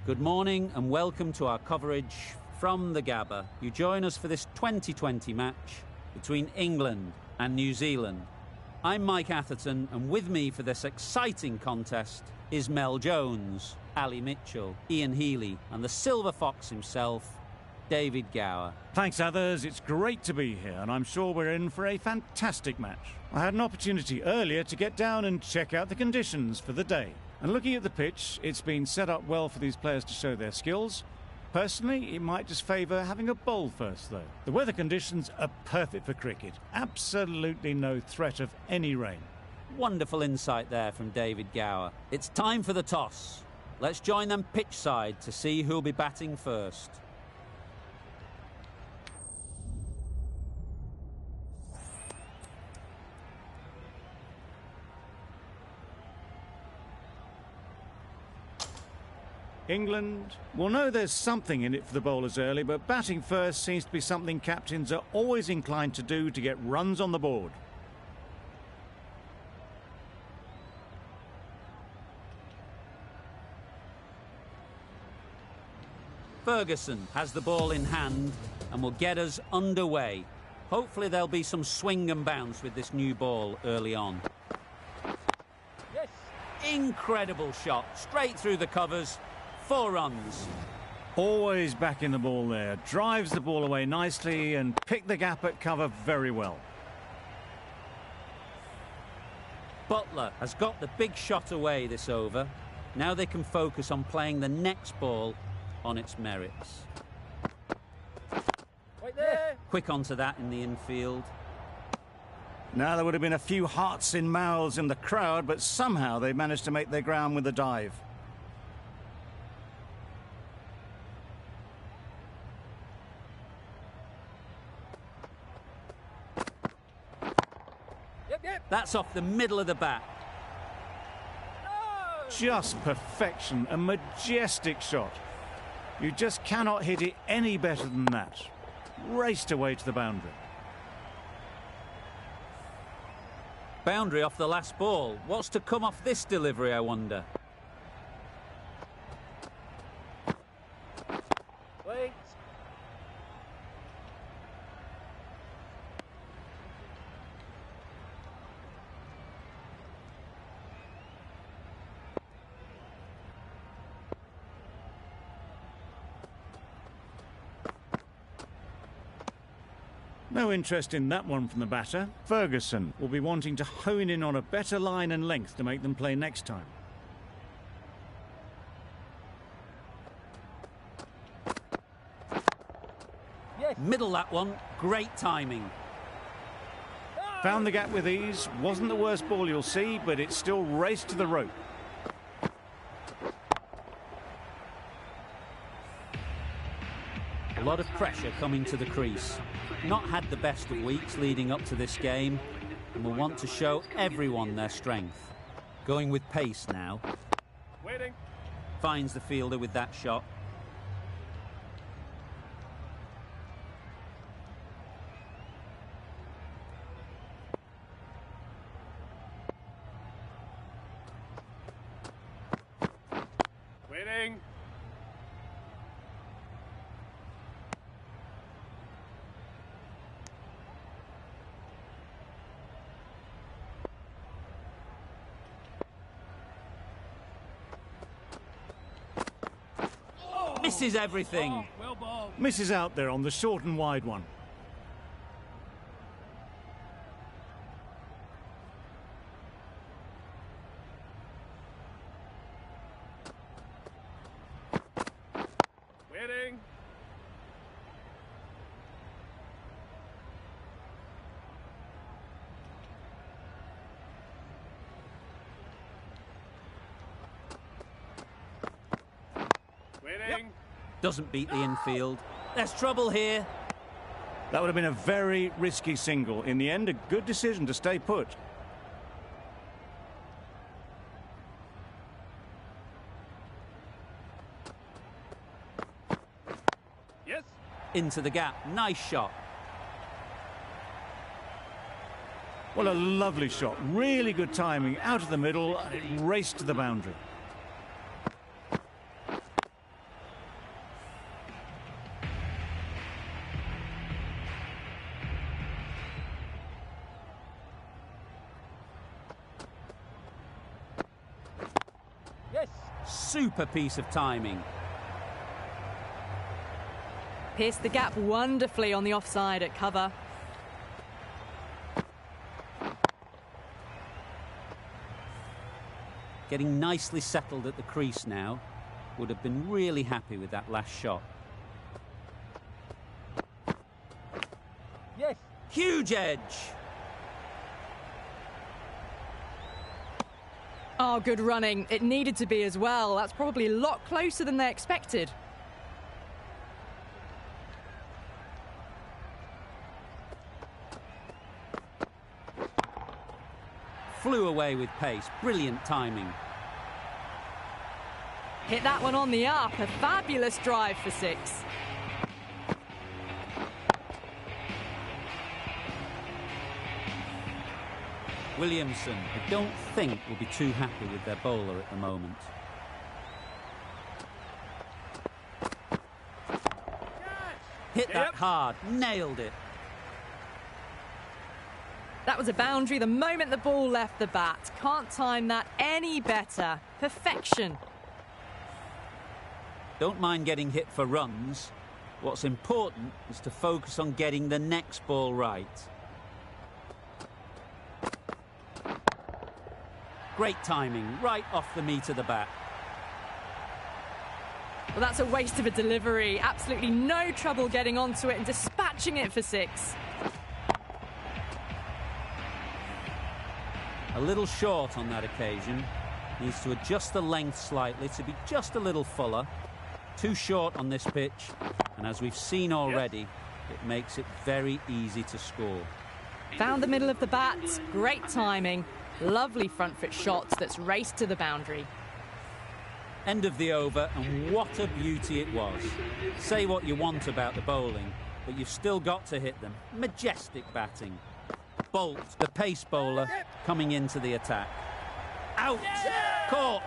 Good morning and welcome to our coverage from the Gabba. You join us for this 2020 match between England and New Zealand. I'm Mike Atherton, and with me for this exciting contest is Mel Jones, Ali Mitchell, Ian Healy and the Silver Fox himself, David Gower. Thanks, others. It's great to be here, and I'm sure we're in for a fantastic match. I had an opportunity earlier to get down and check out the conditions for the day. And looking at the pitch, it's been set up well for these players to show their skills. Personally, it might just favour having a bowl first, though. The weather conditions are perfect for cricket. Absolutely no threat of any rain. Wonderful insight there from David Gower. It's time for the toss. Let's join them pitch side to see who'll be batting first. England will know there's something in it for the bowlers early, but batting first seems to be something captains are always inclined to do to get runs on the board. Ferguson has the ball in hand and will get us underway. Hopefully there'll be some swing and bounce with this new ball early on. Yes. Incredible shot, straight through the covers. 4 runs. Always back in the ball there. Drives the ball away nicely and picked the gap at cover very well. Butler has got the big shot away this over. Now they can focus on playing the next ball on its merits. Right there. Quick onto that in the infield. Now there would have been a few hearts in mouths in the crowd, but somehow they managed to make their ground with the dive. That's off the middle of the bat. Just perfection, a majestic shot. You just cannot hit it any better than that. Raced away to the boundary. Boundary off the last ball. What's to come off this delivery, I wonder? Wait. No interest in that one from the batter. Ferguson will be wanting to hone in on a better line and length to make them play next time. Yes. Middle that one. Great timing. Found the gap with ease. Wasn't the worst ball you'll see, but it still raced to the rope. A lot of pressure coming to the crease. Not had the best of weeks leading up to this game and will want to show everyone their strength. Going with pace now. Waiting. Finds the fielder with that shot. Waiting. Misses everything. Oh, well balled. Misses out there on the short and wide one. Waiting. Waiting. Doesn't beat the infield. There's trouble here. That would have been a very risky single. In the end, a good decision to stay put. Yes. Into the gap. Nice shot. Well, a lovely shot. Really good timing. Out of the middle, and it raced to the boundary. super piece of timing. Pierced the gap wonderfully on the offside at cover. Getting nicely settled at the crease now. Would have been really happy with that last shot. Yes. Huge edge. Oh, good running. It needed to be as well. That's probably a lot closer than they expected. Flew away with pace. Brilliant timing. Hit that one on the up. A fabulous drive for 6. Williamson, I don't think, will be too happy with their bowler at the moment. Hit that hard. Nailed it. That was a boundary the moment the ball left the bat. Can't time that any better. Perfection. Don't mind getting hit for runs. What's important is to focus on getting the next ball right. Great timing, right off the meat of the bat. Well, that's a waste of a delivery. Absolutely no trouble getting onto it and dispatching it for 6. A little short on that occasion. Needs to adjust the length slightly to be just a little fuller. Too short on this pitch, and as we've seen already, it makes it very easy to score. Found the middle of the bat. Great timing. Lovely front foot shot that's raced to the boundary. End of the over, and what a beauty it was. Say what you want about the bowling, but you've still got to hit them. Majestic batting. Bolt, the pace bowler, coming into the attack. Out! Caught!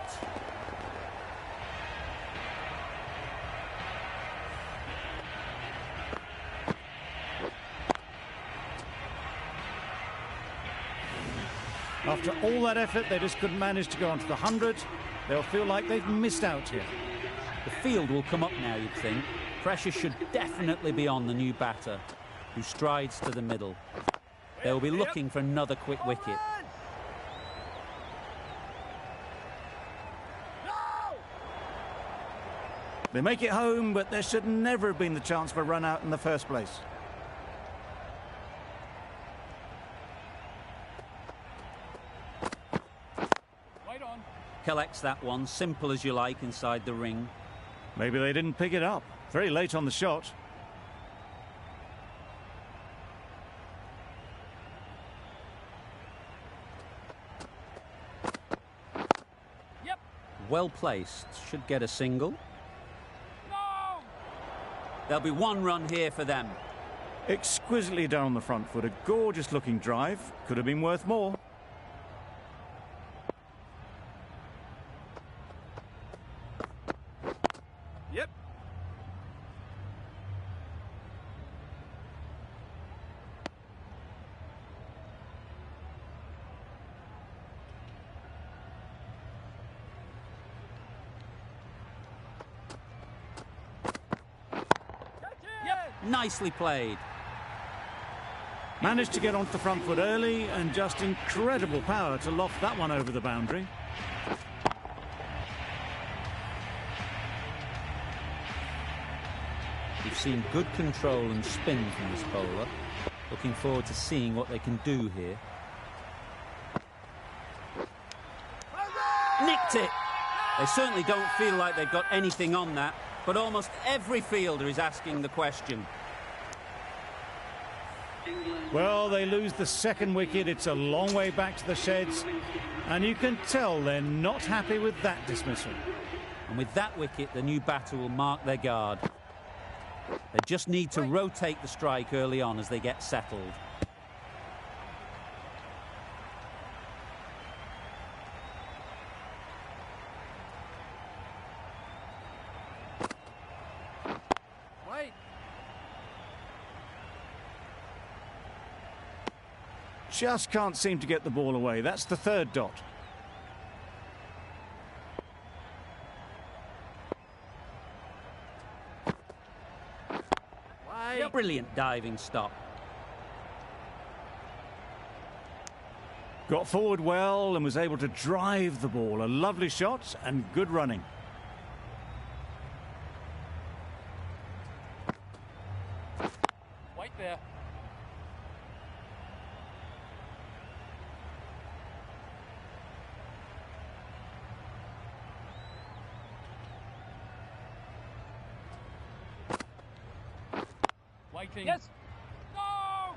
After all that effort, they just couldn't manage to go onto the 100. They'll feel like they've missed out here. The field will come up now, you'd think. Pressure should definitely be on the new batter, who strides to the middle. They'll be looking for another quick wicket. They make it home, but there should never have been the chance for a run out in the first place. Collects that one, simple as you like, inside the ring. Maybe they didn't pick it up. Very late on the shot. Yep. Well placed. Should get a single. No! There'll be one run here for them. Exquisitely done on the front foot. A gorgeous looking drive. Could have been worth more. Yep. Nicely played. Managed to get onto the front foot early and just incredible power to loft that one over the boundary. We've seen good control and spin from this bowler. Looking forward to seeing what they can do here. Nicked it! They certainly don't feel like they've got anything on that, but almost every fielder is asking the question. Well, they lose the second wicket. It's a long way back to the sheds, and you can tell they're not happy with that dismissal. And with that wicket, the new batter will mark their guard. They just need to rotate the strike early on as they get settled. Wait. Just can't seem to get the ball away. That's the third dot. Brilliant diving stop. Got forward well and was able to drive the ball. A lovely shot and good running. Wait there. Waiting. Yes. No!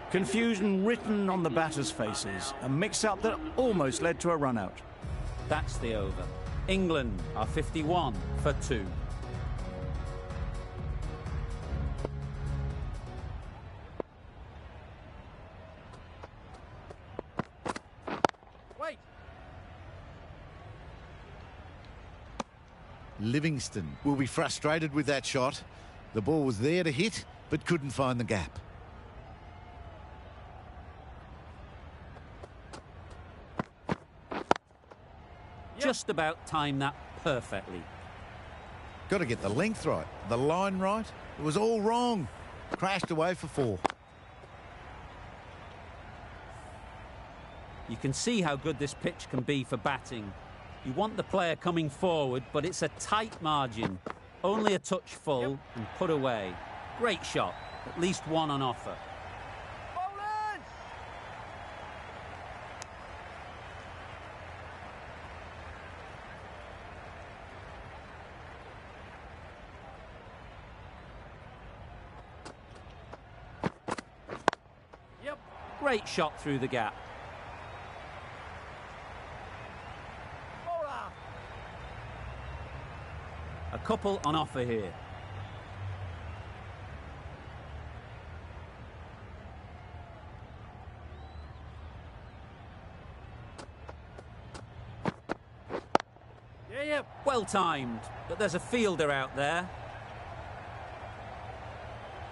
Confusion written on the batters' faces. A mix-up that almost led to a run-out. That's the over. England are 51 for 2. Wait. Livingston will be frustrated with that shot. The ball was there to hit, but couldn't find the gap. Just about timed that perfectly. Got to get the length right, the line right. It was all wrong. Crashed away for 4. You can see how good this pitch can be for batting. You want the player coming forward, but it's a tight margin. Only a touch full and put away. Great shot. At least one on offer. Bowlers! Yep. Great shot through the gap. Bowler! A couple on offer here. Yeah. Well timed, but there's a fielder out there.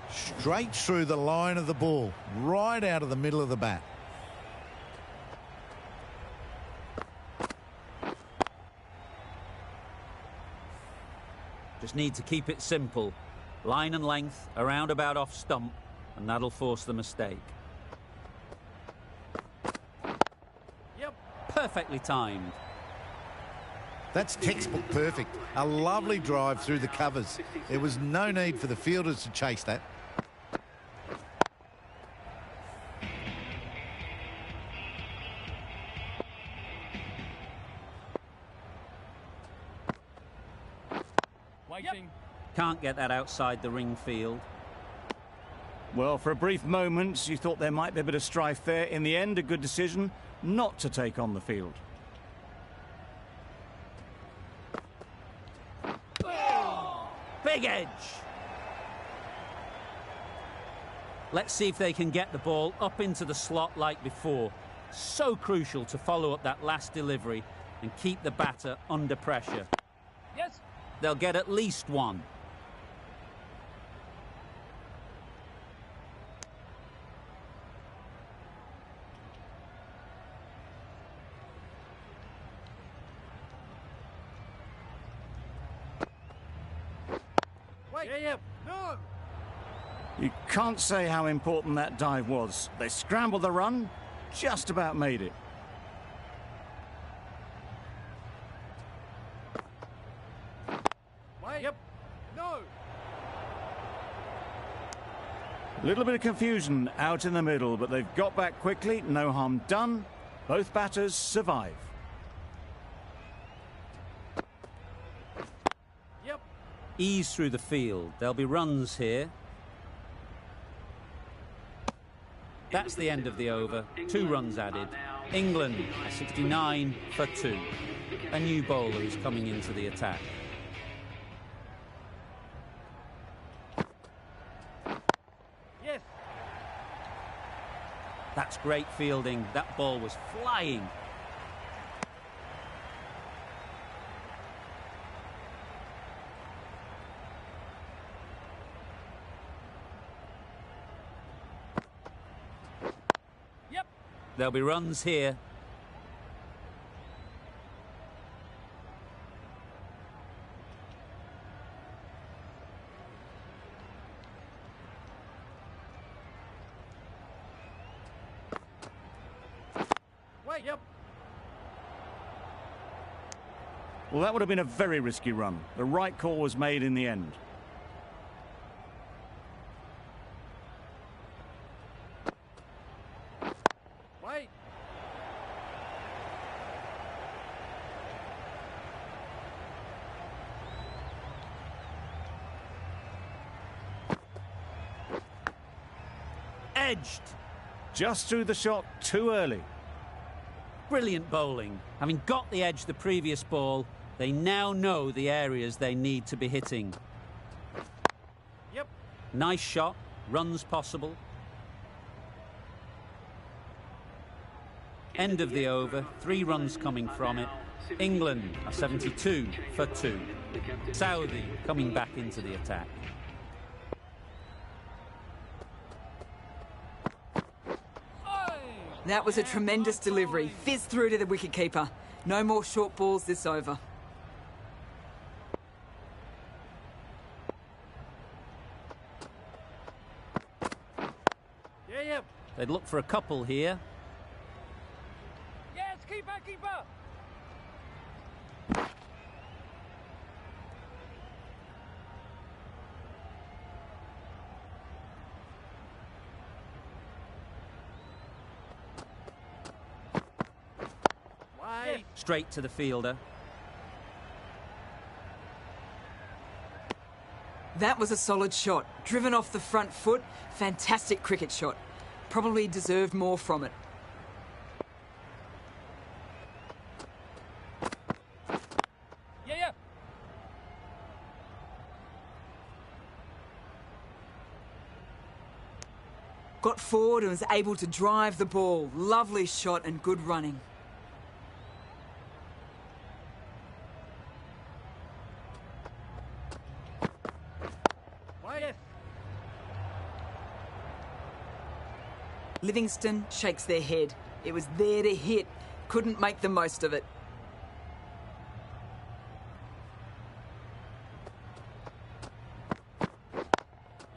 Straight through the line of the ball, right out of the middle of the bat. Just need to keep it simple. Line and length, around about off stump, and that'll force the mistake. Yep. Perfectly timed. That's textbook perfect. A lovely drive through the covers. There was no need for the fielders to chase that. Waiting. Can't get that outside the ring field. Well, for a brief moment, you thought there might be a bit of strife there. In the end, a good decision not to take on the field. Big edge. Let's see if they can get the ball up into the slot like before. So crucial to follow up that last delivery and keep the batter under pressure. Yes. They'll get at least one. Wait. Yeah. No. You can't say how important that dive was. They scrambled the run, just about made it. Wait. Yep. No. A little bit of confusion out in the middle, but they've got back quickly. No harm done. Both batters survive. Yep. Ease through the field. There'll be runs here. That's the end of the over. 2 runs added. England are 69 for 2. A new bowler is coming into the attack. Yes. That's great fielding. That ball was flying. Yep. There'll be runs here. Wait, yep. Well, that would have been a very risky run. The right call was made in the end. Wait. Edged. Just threw the shot too early. Brilliant bowling. Having got the edge the previous ball, they now know the areas they need to be hitting. Yep. Nice shot. Runs possible. End of the over. 3 runs coming from it. England are 72 for 2. Saudi coming back into the attack. That was a tremendous delivery. Fizzed through to the wicketkeeper. No more short balls this over. Yeah, yep. They'd look for a couple here. Yes, keeper, keeper. Wait. Straight to the fielder. That was a solid shot. Driven off the front foot. Fantastic cricket shot. Probably deserved more from it. Yeah, yeah. Got forward and was able to drive the ball. Lovely shot and good running. Wait. Yes. Livingston shakes their head. It was there to hit. Couldn't make the most of it.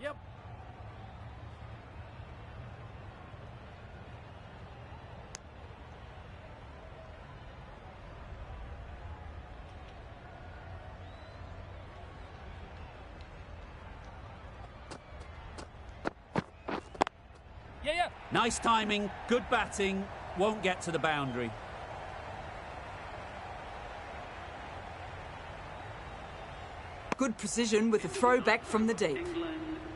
Yep. Yeah, yeah. Nice timing, good batting, won't get to the boundary. Good precision with a throw back from the deep.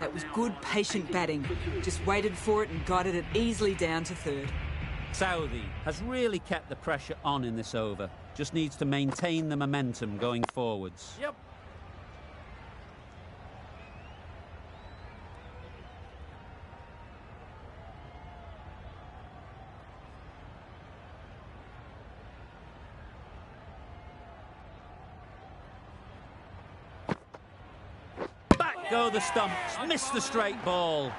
That was good, patient batting. Just waited for it and guided it easily down to third. Saudi has really kept the pressure on in this over. Just needs to maintain the momentum going forwards. Yep. Back go the stumps, missed the straight ball.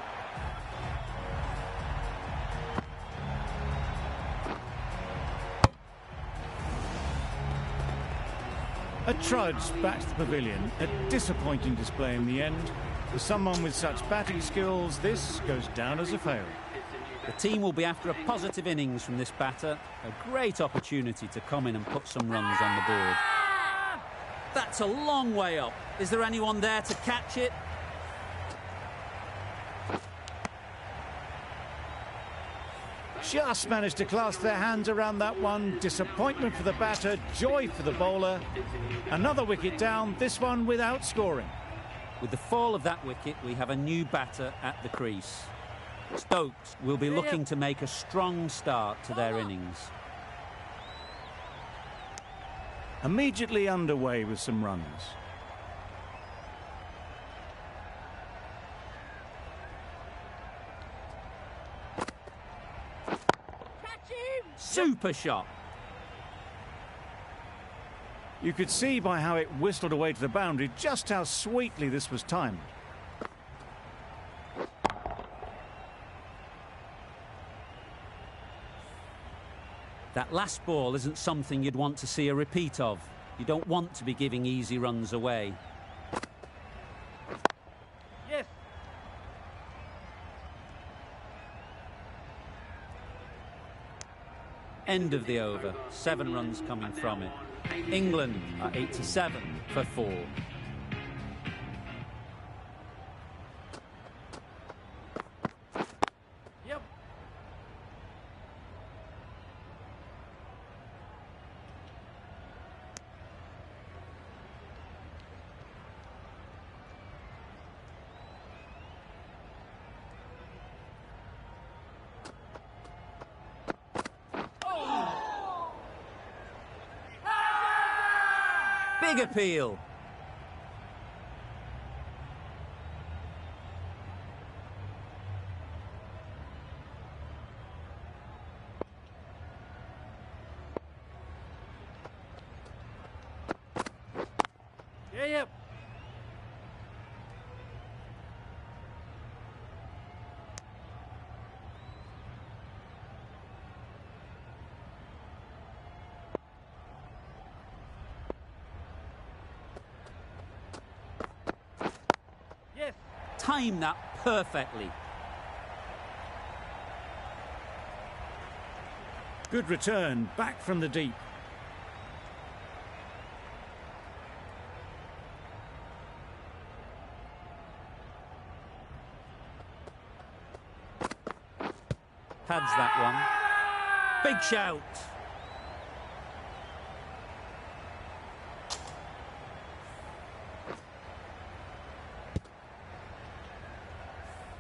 A trudge back to the pavilion, a disappointing display in the end. For someone with such batting skills, this goes down as a fail. The team will be after a positive innings from this batter. A great opportunity to come in and put some runs on the board. That's a long way up. Is there anyone there to catch it? Just managed to clasp their hands around that one. Disappointment for the batter, joy for the bowler. Another wicket down, this one without scoring. With the fall of that wicket, we have a new batter at the crease. Stokes will be looking to make a strong start to their innings. Immediately underway with some runs. Super shot. You could see by how it whistled away to the boundary just how sweetly this was timed. That last ball isn't something you'd want to see a repeat of. You don't want to be giving easy runs away. Yes. End of the over. 7 runs coming from it. England are 87 for 4. Yep. Big appeal. Yeah, yep. Yes. Time that perfectly. Good return, back from the deep. Pads that one. Big shout.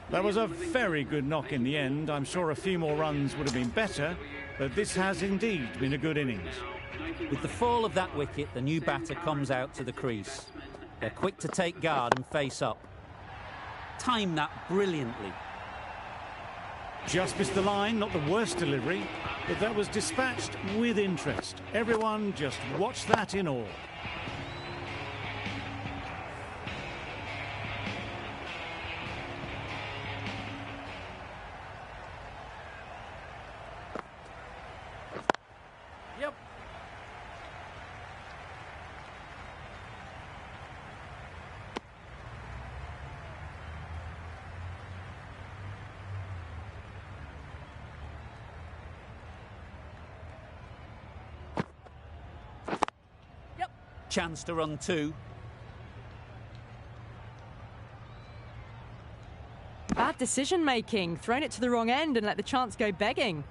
That was a very good knock in the end. I'm sure a few more runs would have been better, but this has indeed been a good innings. With the fall of that wicket, the new batter comes out to the crease. They're quick to take guard and face up. Time that brilliantly. Just missed the line, not the worst delivery, but that was dispatched with interest. Everyone just watched that in awe. Yep. Yep. Chance to run 2. Bad decision making. Thrown it to the wrong end and let the chance go begging.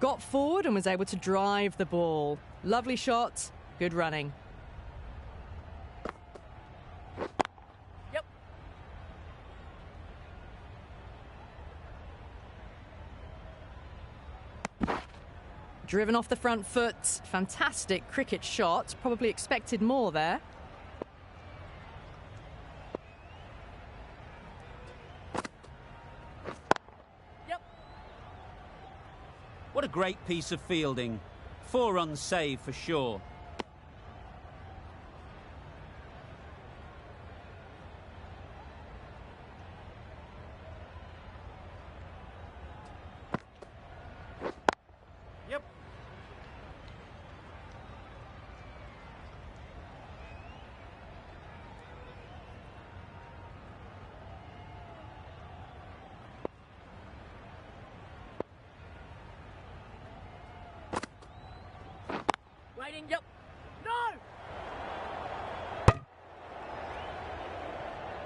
Got forward and was able to drive the ball. Lovely shot. Good running. Yep. Driven off the front foot. Fantastic cricket shot. Probably expected more there. Yep. What a great piece of fielding. 4 runs saved for sure. Yep. Waiting. Yep. No.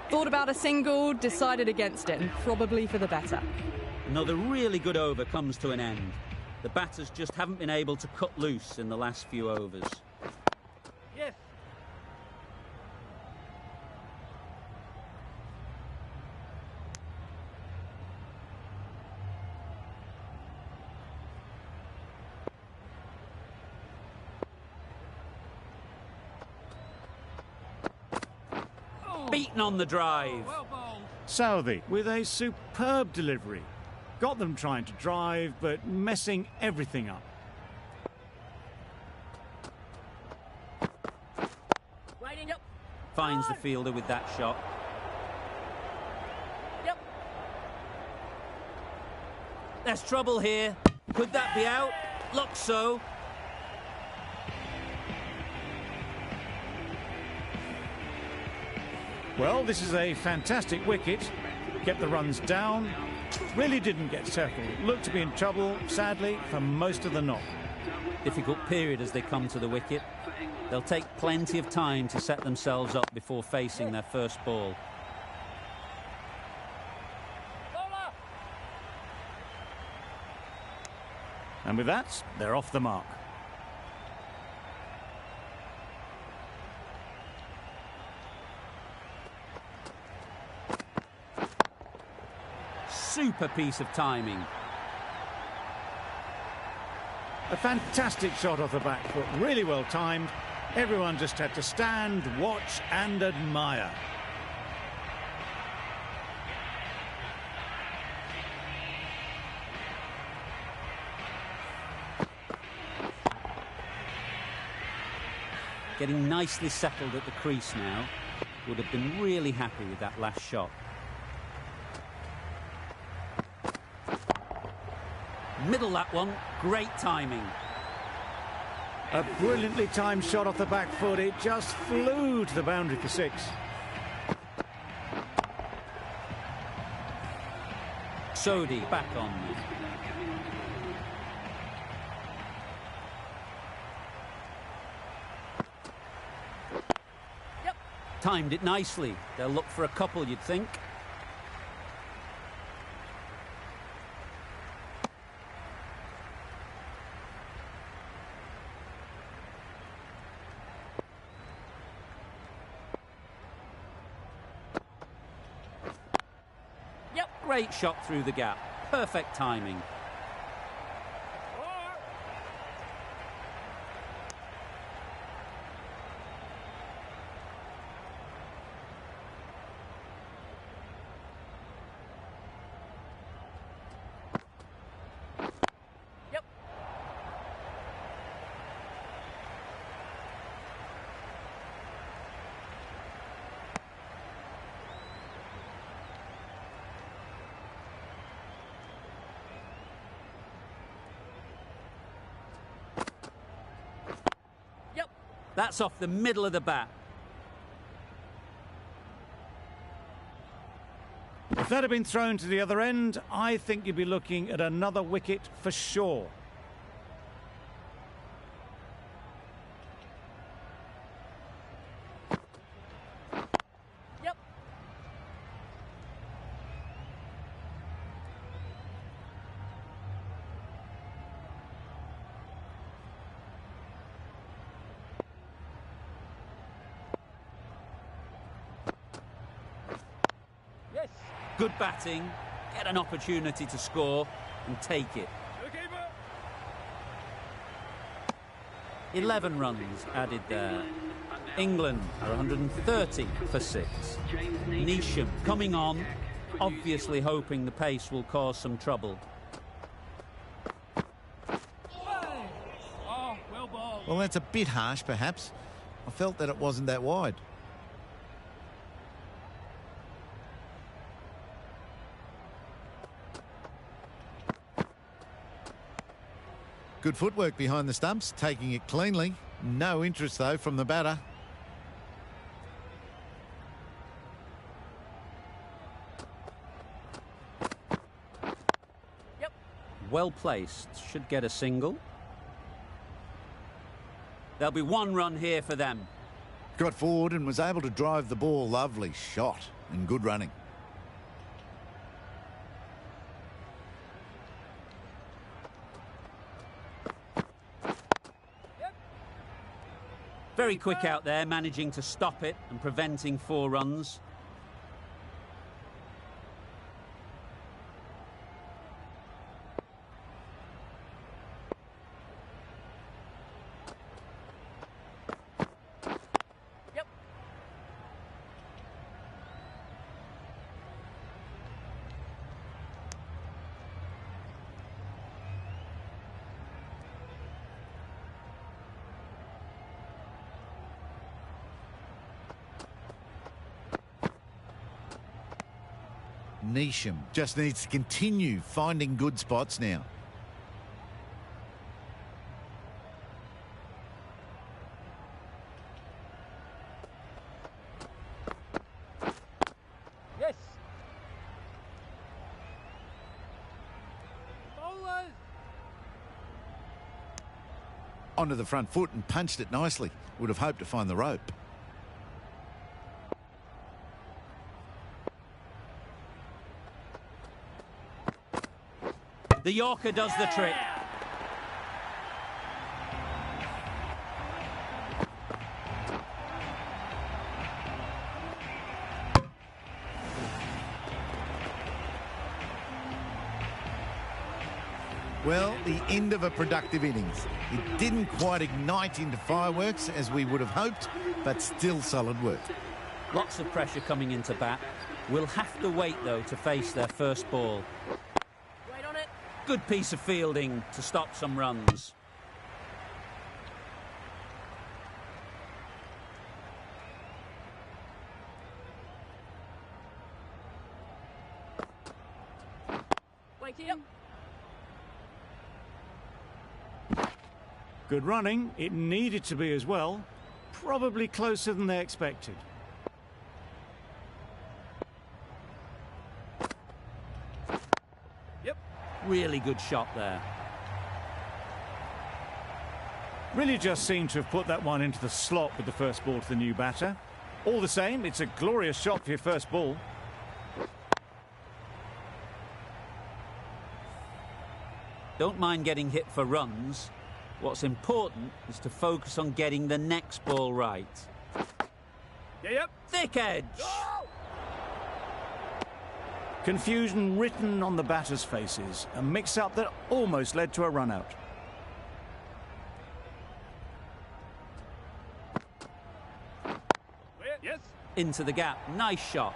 Thought about a single, decided against it, and probably for the better. Another really good over comes to an end. The batters just haven't been able to cut loose in the last few overs. Yes. Beaten on the drive. Well bowled. Southey with a superb delivery. Got them trying to drive, but messing everything up. Waiting. Yep. Finds the fielder with that shot. Yep. There's trouble here. Could that be out? Looks so. Well, this is a fantastic wicket. Kept the runs down. Really didn't get settled. Looked to be in trouble, sadly, for most of the knock. Difficult period as they come to the wicket. They'll take plenty of time to set themselves up before facing their first ball. And with that, they're off the mark. Super piece of timing. A fantastic shot off the back foot, really well timed. Everyone just had to stand, watch and admire. Getting nicely settled at the crease now. Would have been really happy with that last shot. Middle that one, great timing. A brilliantly timed shot off the back foot. It just flew to the boundary for 6. Sodhi back on. Yep. Timed it nicely. They'll look for a couple, you'd think. Great shot through the gap. Perfect timing. Yep. That's off the middle of the bat. If that had been thrown to the other end, I think you'd be looking at another wicket for sure. Yep. Yes. Good batting, get an opportunity to score and take it. 11 runs added there. England are 130 for 6. Neesham coming on, obviously hoping the pace will cause some trouble. Oh, well bowled. Well, that's a bit harsh, perhaps. I felt that it wasn't that wide. Good footwork behind the stumps, taking it cleanly. No interest, though, from the batter. Yep. Well placed, should get a single. There'll be 1 run here for them. Got forward and was able to drive the ball. Lovely shot and good running. Very quick out there, managing to stop it and preventing 4 runs. Yep. Neesham just needs to continue finding good spots now. Yes. Bowlers. onto the front foot and punched it nicely. Would have hoped to find the rope. The Yorker does the trick. Well, the end of a productive innings. It didn't quite ignite into fireworks as we would have hoped, but still solid work. Lots of pressure coming into bat. We'll have to wait, though, to face their first ball. Wait on it. Good piece of fielding to stop some runs. Waiting. Yep. Good running. It needed to be as well. Probably closer than they expected. Yep. Really good shot there. Really just seemed to have put that one into the slot with the first ball to the new batter. All the same, it's a glorious shot for your first ball. Don't mind getting hit for runs. What's important is to focus on getting the next ball right. Yep. Thick edge. Oh! Confusion written on the batters' faces. A mix-up that almost led to a run-out. Yes. Into the gap. Nice shot.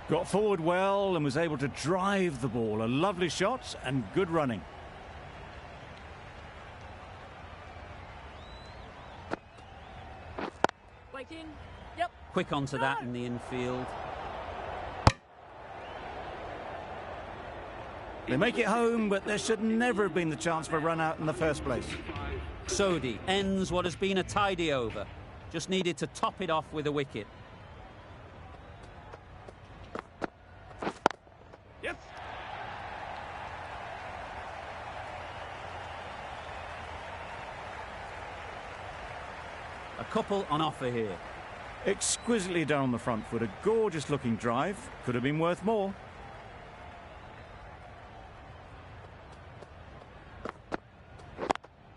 Got forward well and was able to drive the ball. A lovely shot and good running. Waiting. Yep. Quick onto that in the infield. They make it home, but there should never have been the chance for a run-out in the first place. Sodhi ends what has been a tidy over. Just needed to top it off with a wicket. Yes. A couple on offer here. Exquisitely done on the front foot. A gorgeous-looking drive. Could have been worth more.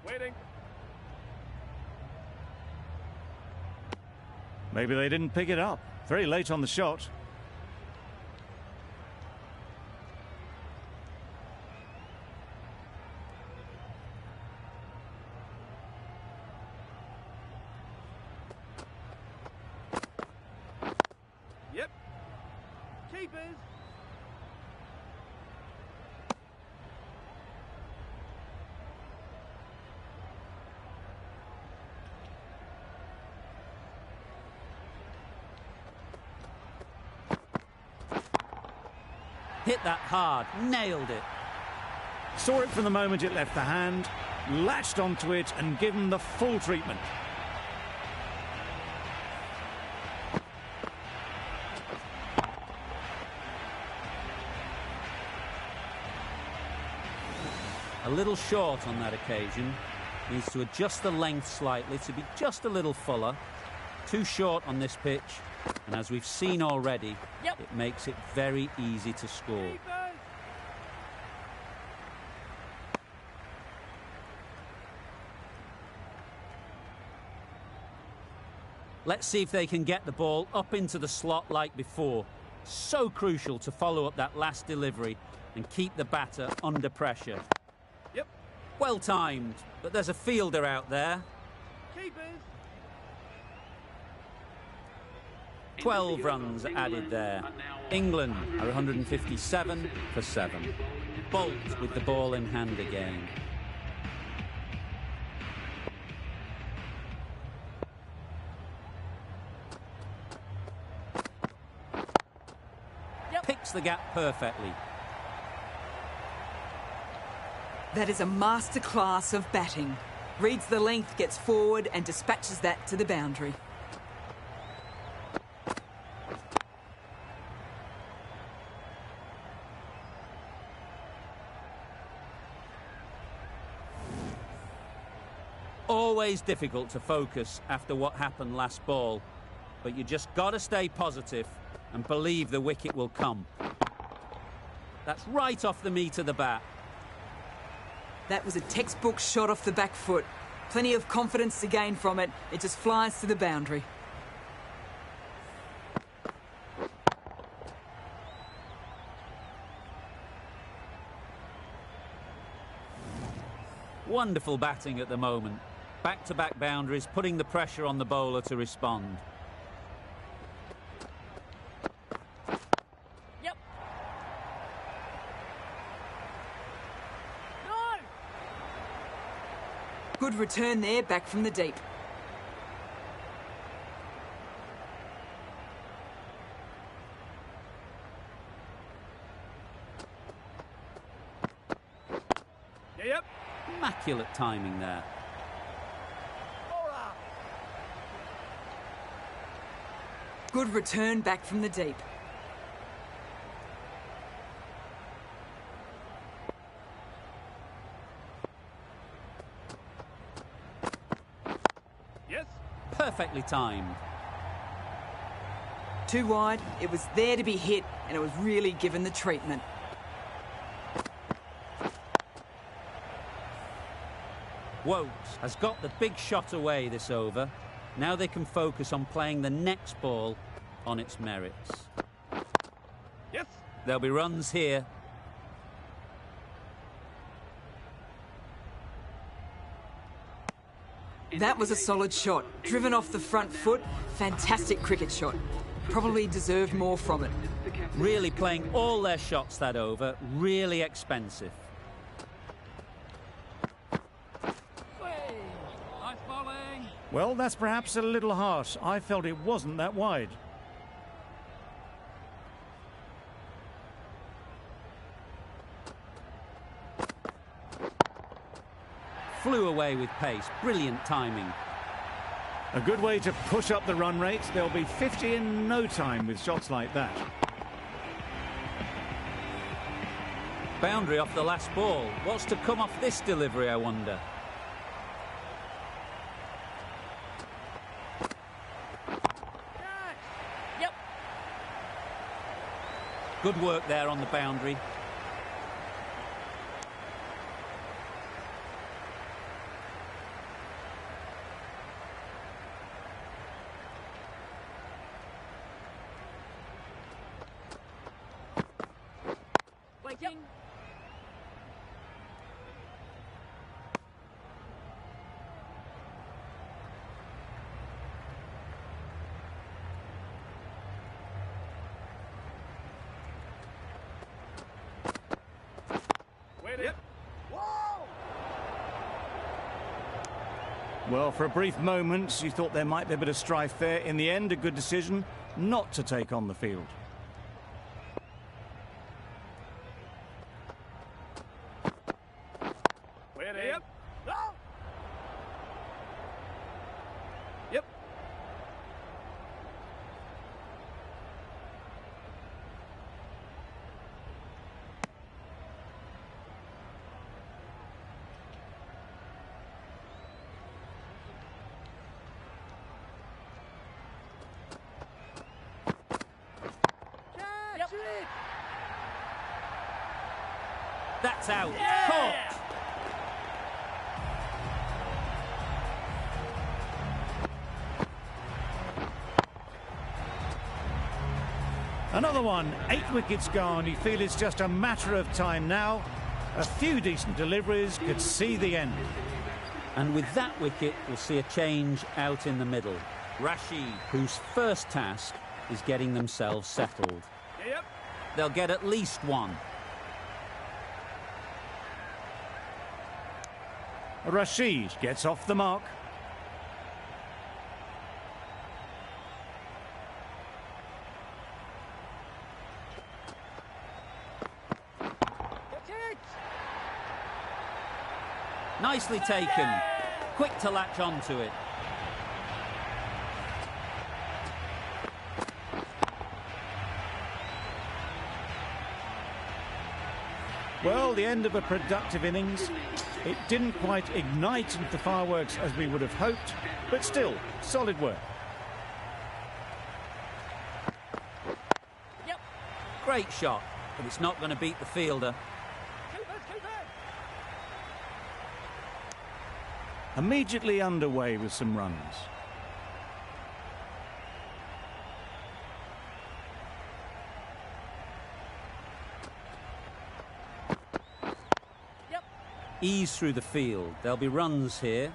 Waiting. Maybe they didn't pick it up. Very late on the shot. Yep. Keepers. Hit that hard. Nailed it. Saw it from the moment it left the hand, latched onto it and given the full treatment. A little short on that occasion. Needs to adjust the length slightly to be just a little fuller. Too short on this pitch. And as we've seen already, Yep. it makes it very easy to score. Keepers. Let's see if they can get the ball up into the slot like before. So crucial to follow up that last delivery and keep the batter under pressure. Yep. Well timed, but there's a fielder out there. Keepers. 12 runs added there. England are 157 for 7. Bolt with the ball in hand again. Yep. Picks the gap perfectly. That is a masterclass of batting. Reads the length, gets forward and dispatches that to the boundary. always difficult to focus after what happened last ball, but you just got to stay positive and believe the wicket will come. That's right off the meat of the bat. That was a textbook shot off the back foot. Plenty of confidence to gain from it. It just flies to the boundary. Wonderful batting at the moment. Back-to-back boundaries, putting the pressure on the bowler to respond. Yep. No! Good return there, back from the deep. Yep. Immaculate timing there. Good return back from the deep. Yes. Perfectly timed. Too wide, it was there to be hit, and it was really given the treatment. Woakes has got the big shot away this over. Now they can focus on playing the next ball on its merits. Yes. There'll be runs here. That was a solid shot. Driven off the front foot. Fantastic cricket shot. Probably deserved more from it. Really playing all their shots that over. Really expensive. Nice bowling. Well, that's perhaps a little harsh. I felt it wasn't that wide. Flew away with pace. Brilliant timing. A good way to push up the run rate. They'll be 50 in no time with shots like that. Boundary off the last ball. What's to come off this delivery, I wonder? Yep. Good work there on the boundary. Yep. Yep. Well, for a brief moment, you thought there might be a bit of strife there. In the end, a good decision not to take on the field. Yep. No. Yep. Catch it. That's out. Yeah. Caught. Another one, 8 wickets gone. You feel it's just a matter of time now. A few decent deliveries could see the end. And with that wicket, we'll see a change out in the middle. Rashid, whose first task is getting themselves settled. Yep. They'll get at least one. Rashid gets off the mark. Nicely taken. Quick to latch onto it. Well, the end of a productive innings. It didn't quite ignite into the fireworks as we would have hoped, but still, solid work. Yep. Great shot, but it's not going to beat the fielder. Immediately underway with some runs. Ease through the field. There'll be runs here.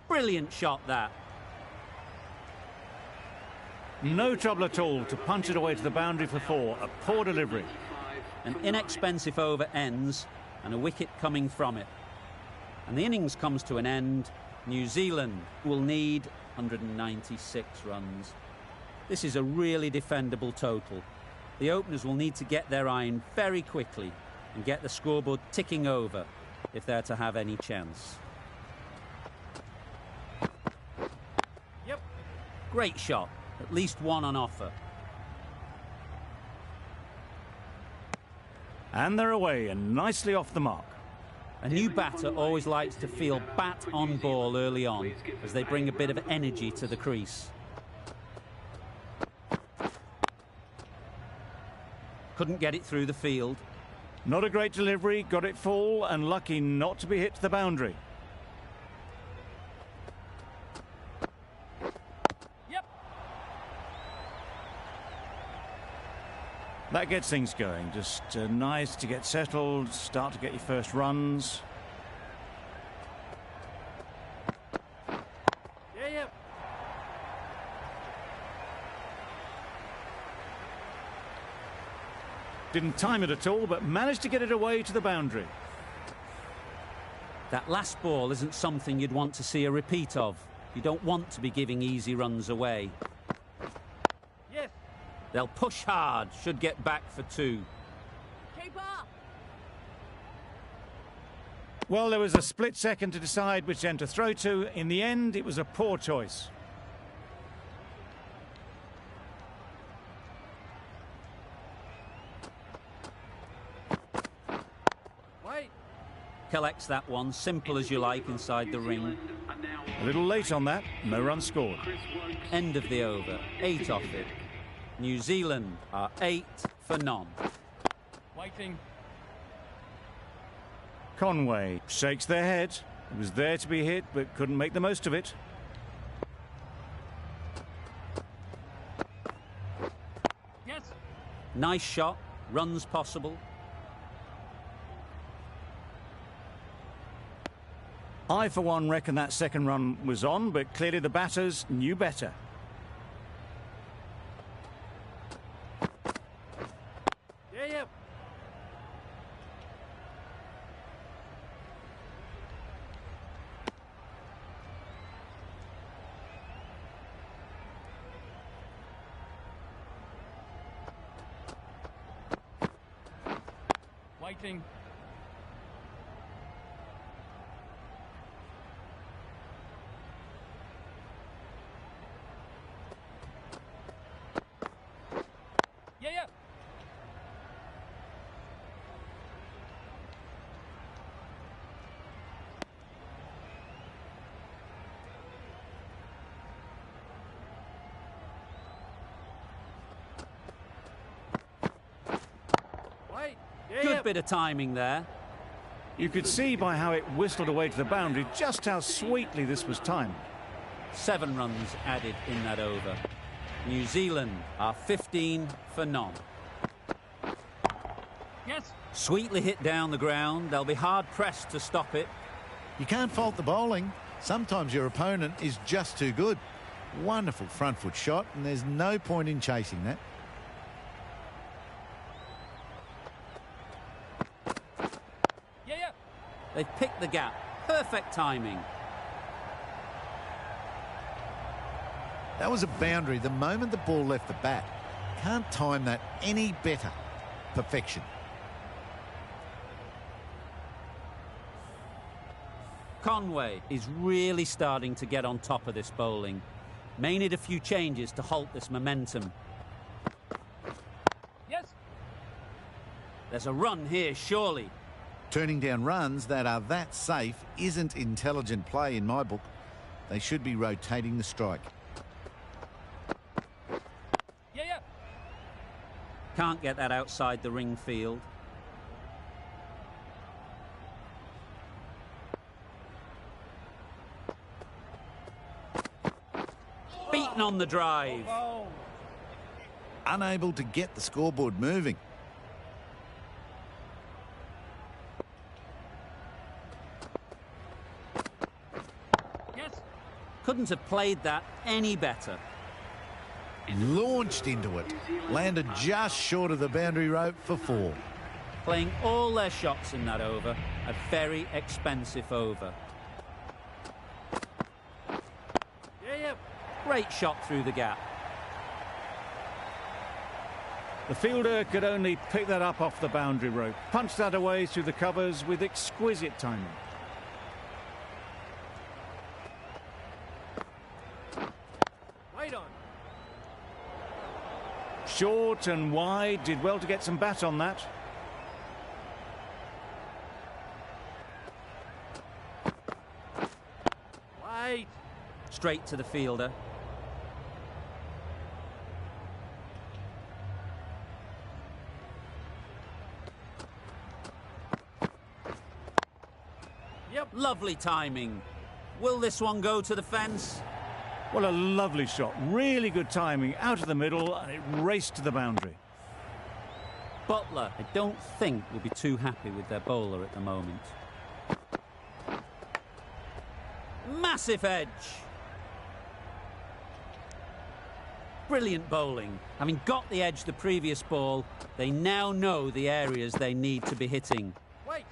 Brilliant shot, that. No trouble at all to punch it away to the boundary for 4. A poor delivery. An inexpensive over ends and a wicket coming from it. And the innings comes to an end. New Zealand will need 196 runs. This is a really defendable total. The openers will need to get their iron very quickly and get the scoreboard ticking over if they're to have any chance. Great shot. At least one on offer. And they're away and nicely off the mark. A new batter always likes to feel bat on ball early on as they bring a bit of energy to the crease. Couldn't get it through the field. Not a great delivery, got it full and lucky not to be hit to the boundary. That gets things going. Just nice to get settled, start to get your first runs. Didn't time it at all, but managed to get it away to the boundary. That last ball isn't something you'd want to see a repeat of. You don't want to be giving easy runs away. They'll push hard, should get back for 2. Keeper! Well, there was a split second to decide which end to throw to. In the end, it was a poor choice. Collects that one, simple as you like, inside the ring. A little late on that, no run scored. End of the over, 8 off it. New Zealand are 8 for none. Waiting. Conway shakes their head. It was there to be hit, but couldn't make the most of it. Yes. Nice shot, runs possible. I, for one, reckon that second run was on, but clearly the batters knew better. Waiting. Good bit of timing there. You could see by how it whistled away to the boundary just how sweetly this was timed. 7 runs added in that over. New Zealand are 15 for none. Yes. Sweetly hit down the ground. They'll be hard-pressed to stop it. You can't fault the bowling. Sometimes your opponent is just too good. Wonderful front foot shot, and there's no point in chasing that. They've picked the gap. Perfect timing. That was a boundary the moment the ball left the bat. Can't time that any better. Perfection. Conway is really starting to get on top of this bowling. May need a few changes to halt this momentum. Yes. There's a run here, surely. Turning down runs that are that safe isn't intelligent play in my book. They should be rotating the strike. Yeah. Can't get that outside the ring field. Beaten on the drive. Unable to get the scoreboard moving. Yes. Couldn't have played that any better. Launched into it. Landed just short of the boundary rope for 4. Playing all their shots in that over. A very expensive over. Yeah. Great shot through the gap. The fielder could only pick that up off the boundary rope. Punched that away through the covers with exquisite timing. Wait on. Short and wide. Did well to get some bat on that. Wait. Straight to the fielder. Yep. Lovely timing. Will this one go to the fence? Well, a lovely shot. Really good timing. Out of the middle, and it raced to the boundary. Butler, I don't think, will be too happy with their bowler at the moment. Massive edge. Brilliant bowling. Having got the edge the previous ball, they now know the areas they need to be hitting. Wait.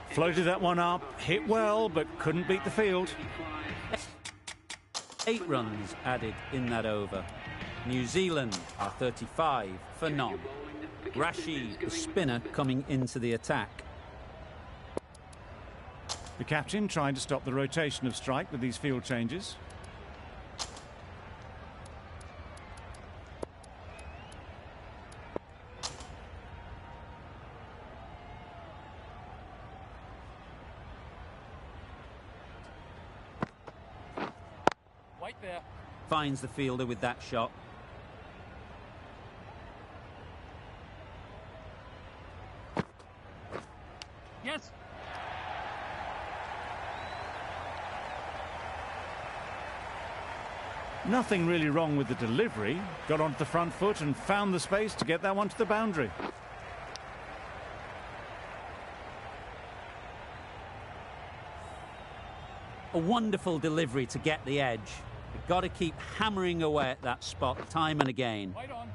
Floated that one up, hit well, but couldn't beat the field. 8 runs added in that over. New Zealand are 35 for none. Rashid, the spinner, coming into the attack. The captain trying to stop the rotation of strike with these field changes. Wait there. Finds the fielder with that shot. Yes. Nothing really wrong with the delivery. Got onto the front foot and found the space to get that one to the boundary. A wonderful delivery to get the edge. You've got to keep hammering away at that spot time and again. Wait on.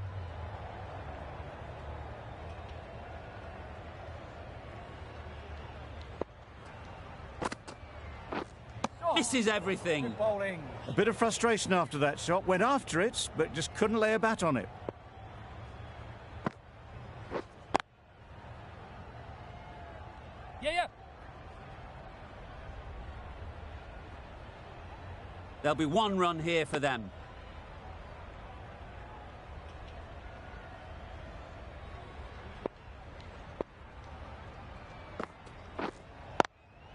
Misses everything. Good bowling. A bit of frustration after that shot. Went after it, but just couldn't lay a bat on it. Yeah. There'll be 1 run here for them.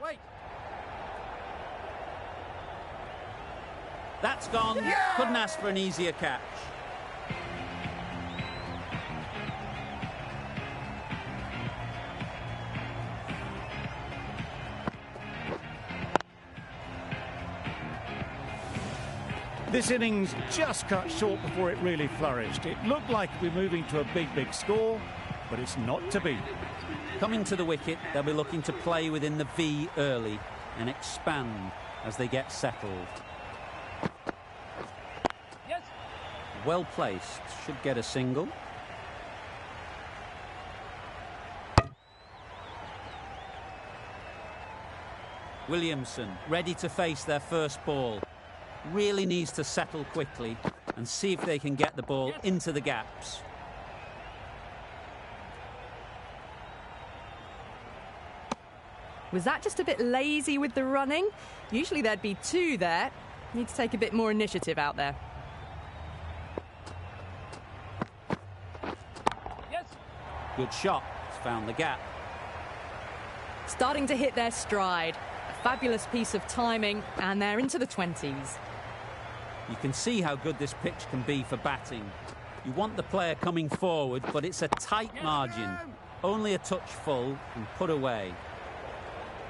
Wait. That's gone. Yeah! Couldn't ask for an easier catch. This innings just cut short before it really flourished. It looked like we're moving to a big score, but it's not to be. Coming to the wicket, they'll be looking to play within the V early and expand as they get settled. Yes. Well placed, should get a single. Williamson, ready to face their first ball. Really needs to settle quickly and see if they can get the ball into the gaps. Was that just a bit lazy with the running? Usually there'd be two there. Need to take a bit more initiative out there. Yes. Good shot. It's found the gap. Starting to hit their stride. A fabulous piece of timing, and they're into the 20s. You can see how good this pitch can be for batting. You want the player coming forward, but it's a tight margin. Only a touch full and put away.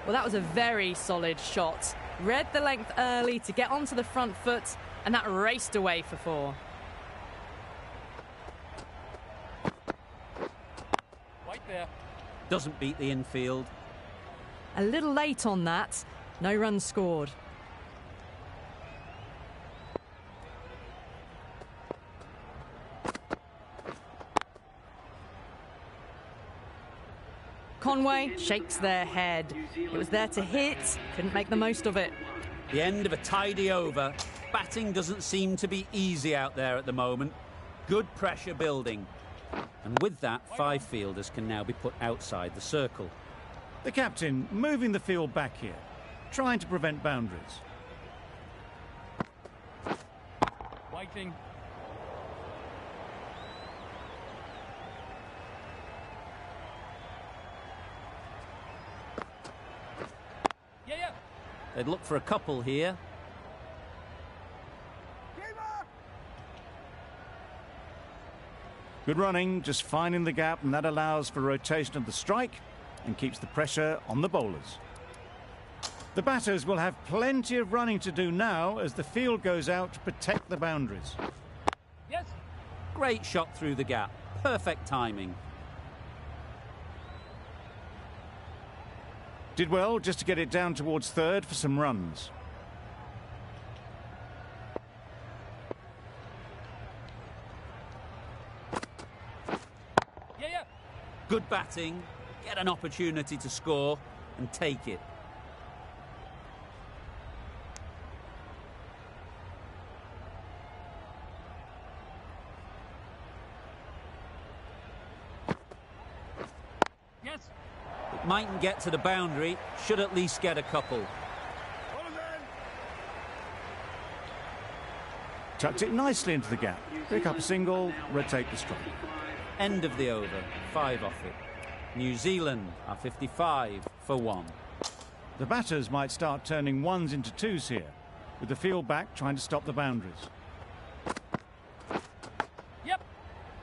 Well, that was a very solid shot. Read the length early to get onto the front foot, and that raced away for 4. White there. Doesn't beat the infield. A little late on that. No runs scored. Conway shakes their head. It was there to hit, couldn't make the most of it. The end of a tidy over. Batting doesn't seem to be easy out there at the moment. Good pressure building. And with that, 5 fielders can now be put outside the circle. The captain moving the field back here, trying to prevent boundaries. Whiting. Yeah. They'd look for a couple here. Good running, just finding the gap, and that allows for rotation of the strike and keeps the pressure on the bowlers. The batters will have plenty of running to do now as the field goes out to protect the boundaries. Yes. Great shot through the gap. Perfect timing. Did well just to get it down towards third for some runs. Yeah. Good batting. Get an opportunity to score and take it. Yes. It mightn't get to the boundary. Should at least get a couple. Tucked it nicely into the gap. Pick up a single, rotate the strike. End of the over. 5 off it. New Zealand are 55 for 1. The batters might start turning ones into twos here, with the field back trying to stop the boundaries. Yep.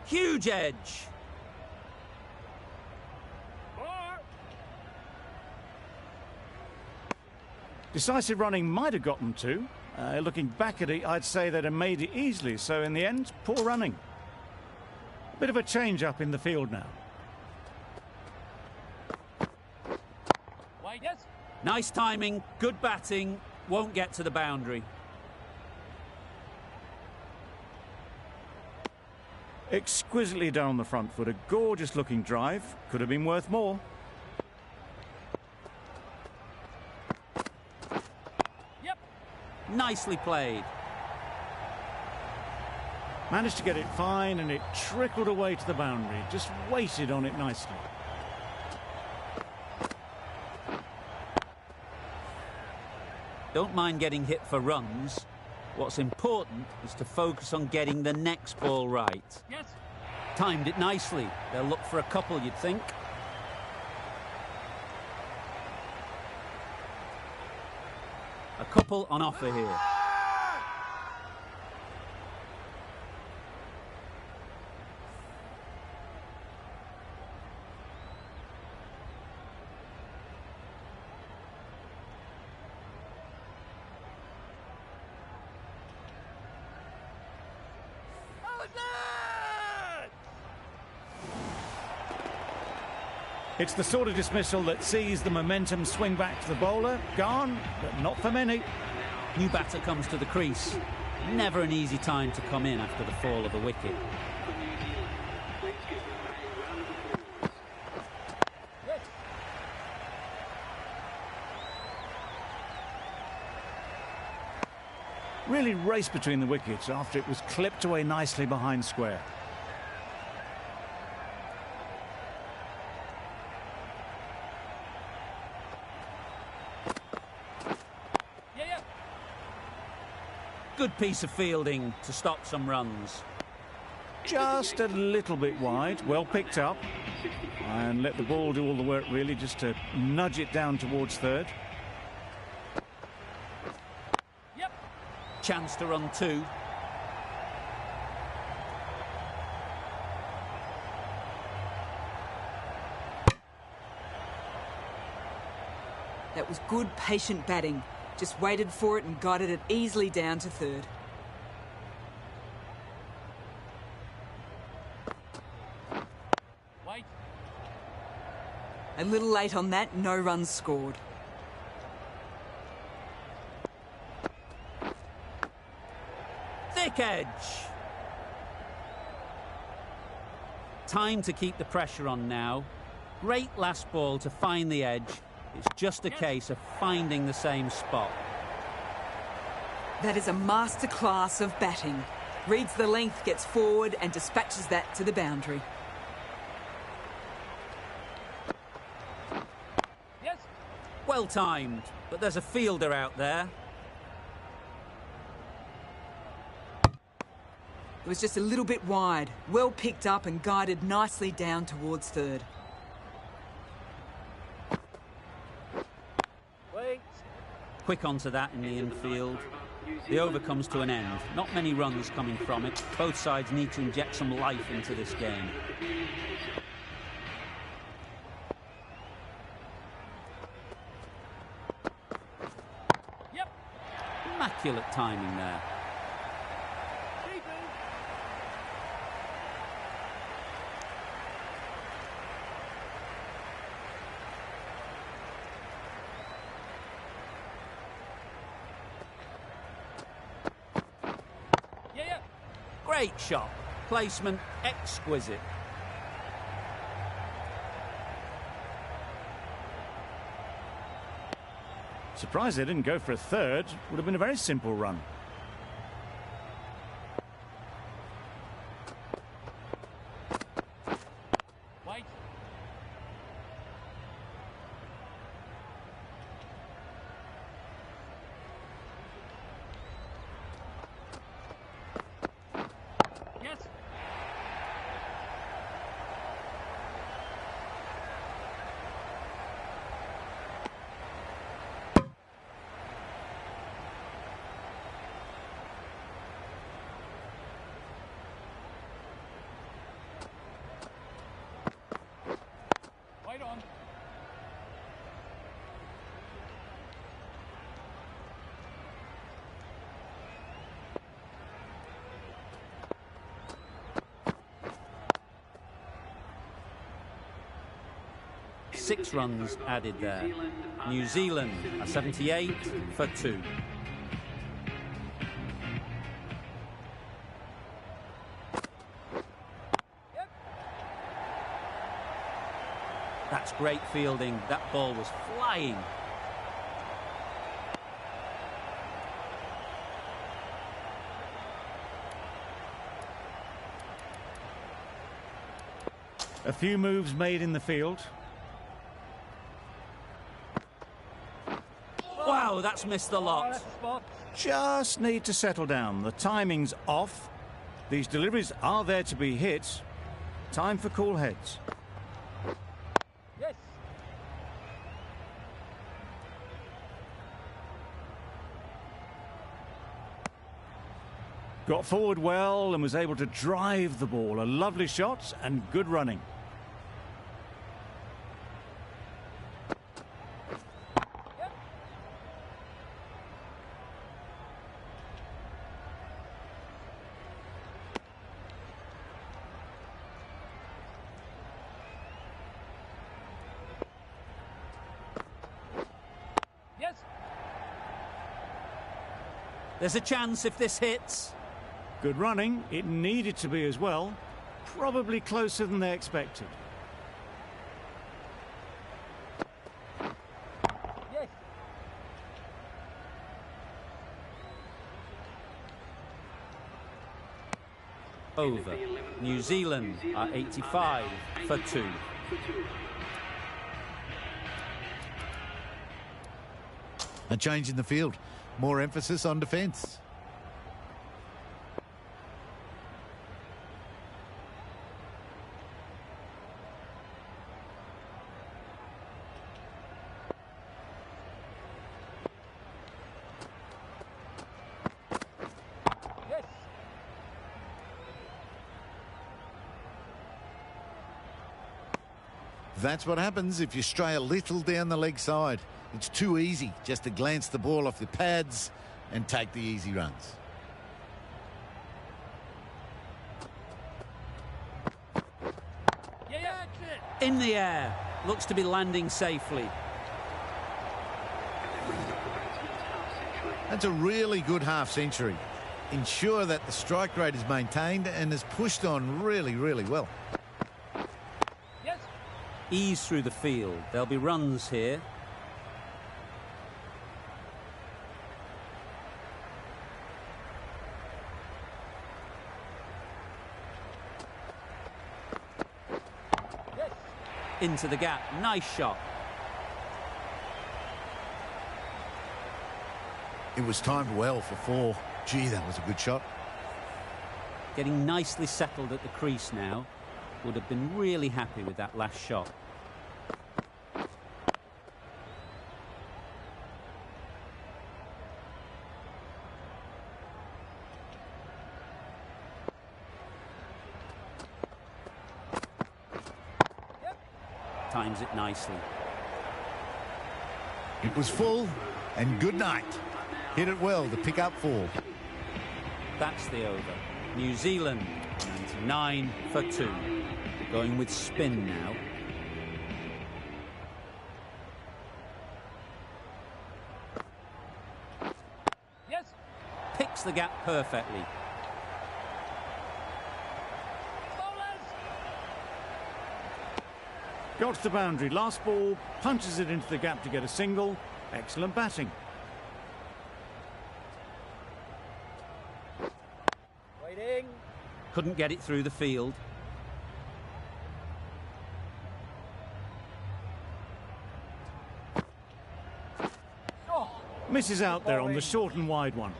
Huge edge. Decisive running might have got them to. Looking back at it, I'd say they'd have made it easily, so in the end, poor running. Bit of a change-up in the field now. White. Yes. Nice timing. Good batting. Won't get to the boundary. Exquisitely down the front foot. A gorgeous-looking drive. Could have been worth more. Yep. Nicely played. Managed to get it fine, and it trickled away to the boundary. Just waited on it nicely. Don't mind getting hit for runs. What's important is to focus on getting the next ball right. Yes. Timed it nicely. They'll look for a couple, you'd think. A couple on offer here. It's the sort of dismissal that sees the momentum swing back to the bowler. Gone, but not for many. New batter comes to the crease. Never an easy time to come in after the fall of a wicket. really raced between the wickets after it was clipped away nicely behind square. Yeah, yeah. Good piece of fielding to stop some runs. Just a little bit wide, well picked up, and let the ball do all the work really, just to nudge it down towards third. Yep. Chance to run two. That was good, patient batting. Just waited for it and guided it easily down to third. Wait. A little late on that, no runs scored. Thick edge. Time to keep the pressure on now. Great last ball to find the edge. It's just a case of finding the same spot. That is a masterclass of batting. Reads the length, gets forward and dispatches that to the boundary. Yes. Well timed, but there's a fielder out there. It was just a little bit wide, well picked up and guided nicely down towards third. Wait. Quick onto that in the infield. The over comes to an end. Not many runs coming from it. Both sides need to inject some life into this game. Yep. Immaculate timing there. Yeah, yeah. Great shot. Placement exquisite. Surprised they didn't go for a third. Would have been a very simple run. Wait. Yes. Wait on. Six runs added there. New Zealand are 78 for 2. Yep. That's great fielding. That ball was flying. A few moves made in the field. Wow, that's missed the Oh, lot. that's the spot. Just need to settle down. The timing's off. These deliveries are there to be hit. Time for cool heads. Yes. Got forward well and was able to drive the ball. A lovely shot and good running. Yes. There's a chance if this hits. Good running. It needed to be as well. Probably closer than they expected. Yes. Over. New Zealand are 85 for 2. A change in the field. More emphasis on defence. Yes. That's what happens if you stray a little down the leg side. It's too easy just to glance the ball off the pads and take the easy runs. Yeah, that's it. In the air. Looks to be landing safely. That's a really good half century. Ensure that the strike rate is maintained and is pushed on really, really well. Yes. Ease through the field. There'll be runs here. Yes. Into the gap. Nice shot. It was timed well for 4. Gee, that was a good shot. Getting nicely settled at the crease now. Would have been really happy with that last shot. Times it nicely. It was full and good night. Hit it well to pick up 4. That's the over. New Zealand 99 for 2. Going with spin now. Yes. Picks the gap perfectly. Bowlers. Got to the boundary. Last ball, punches it into the gap to get a single. Excellent batting. Waiting. Couldn't get it through the field. Oh. Misses out there on the short and wide one.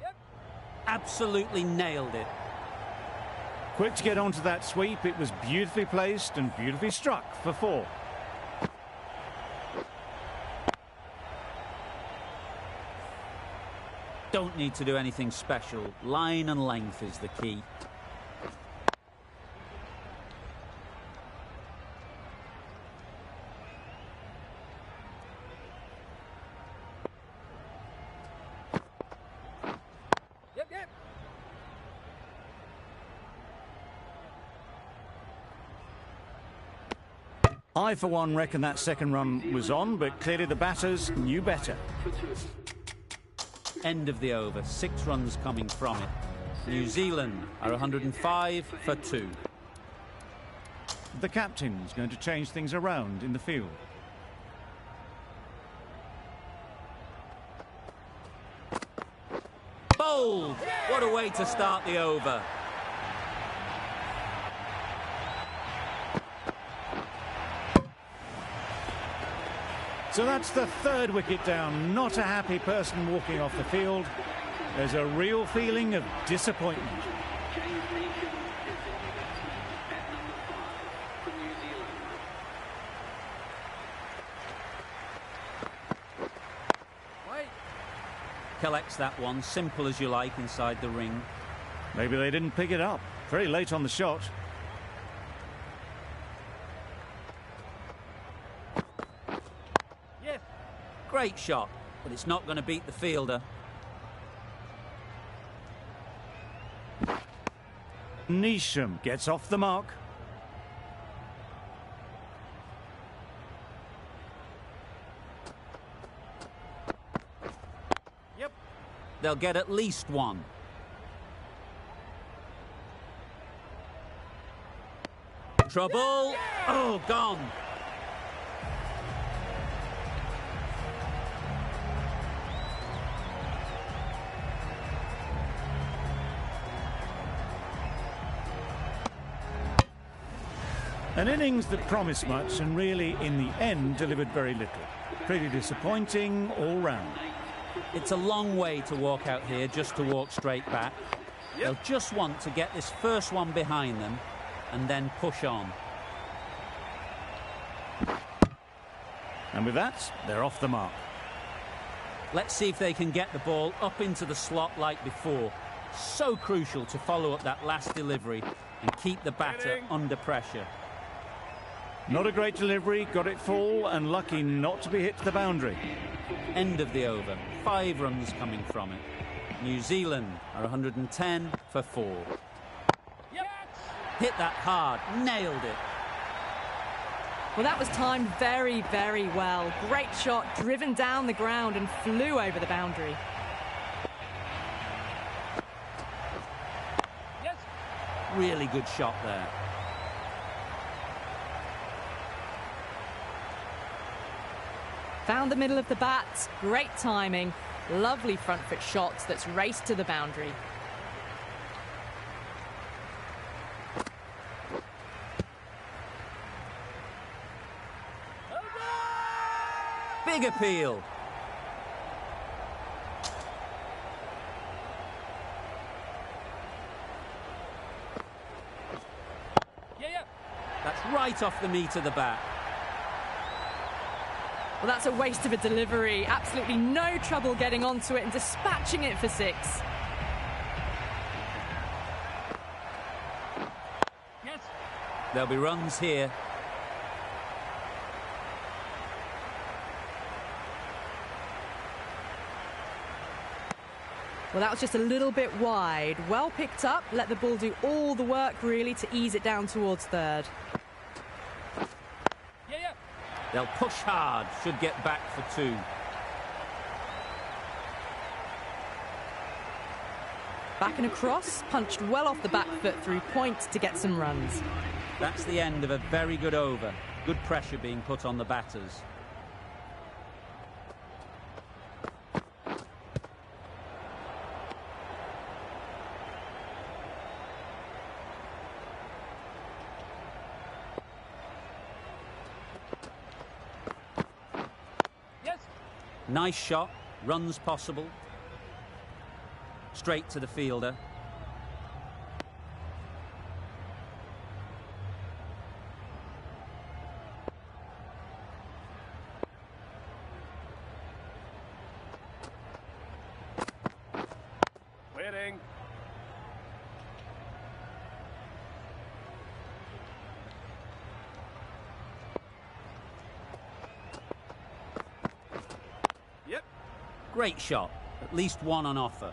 Yep. Absolutely nailed it. Quick to get onto that sweep. It was beautifully placed and beautifully struck for 4. Don't need to do anything special. Line and length is the key. Yep, yep. I, for one, reckon that second run was on, but clearly the batters knew better. End of the over. 6 runs coming from it. New Zealand are 105 for 2. The captain's going to change things around in the field. Bowled! What a way to start the over. So that's the 3rd wicket down. Not a happy person walking off the field. There's a real feeling of disappointment. Wait. Collects that one, simple as you like, inside the ring. Maybe they didn't pick it up. Very late on the shot. Yes. Great shot, but it's not going to beat the fielder. Neesham gets off the mark. Yep. They'll get at least 1. Trouble. Oh, gone. An innings that promised much and really, in the end, delivered very little. Pretty disappointing all round. It's a long way to walk out here just to walk straight back. They'll just want to get this first one behind them and then push on. And with that, they're off the mark. Let's see if they can get the ball up into the slot like before. So crucial to follow up that last delivery and keep the batter under pressure. Not a great delivery, got it full and lucky not to be hit to the boundary. End of the over. 5 runs coming from it. New Zealand are 110 for 4. Hit that hard, nailed it. Well, that was timed very, very well. Great shot, driven down the ground and flew over the boundary. Really good shot there. Found the middle of the bat, great timing, lovely front foot shots that's raced to the boundary. Big appeal. That's right off the meat of the bat. Well, that's a waste of a delivery. Absolutely no trouble getting onto it and dispatching it for 6. There'll be runs here. Well, that was just a little bit wide. Well picked up, let the ball do all the work really to ease it down towards third. They'll push hard, should get back for 2. Back and across, punched well off the back foot through point to get some runs. That's the end of a very good over. Good pressure being put on the batters. Nice shot, runs possible. Straight to the fielder. Waiting. Great shot, at least one on offer.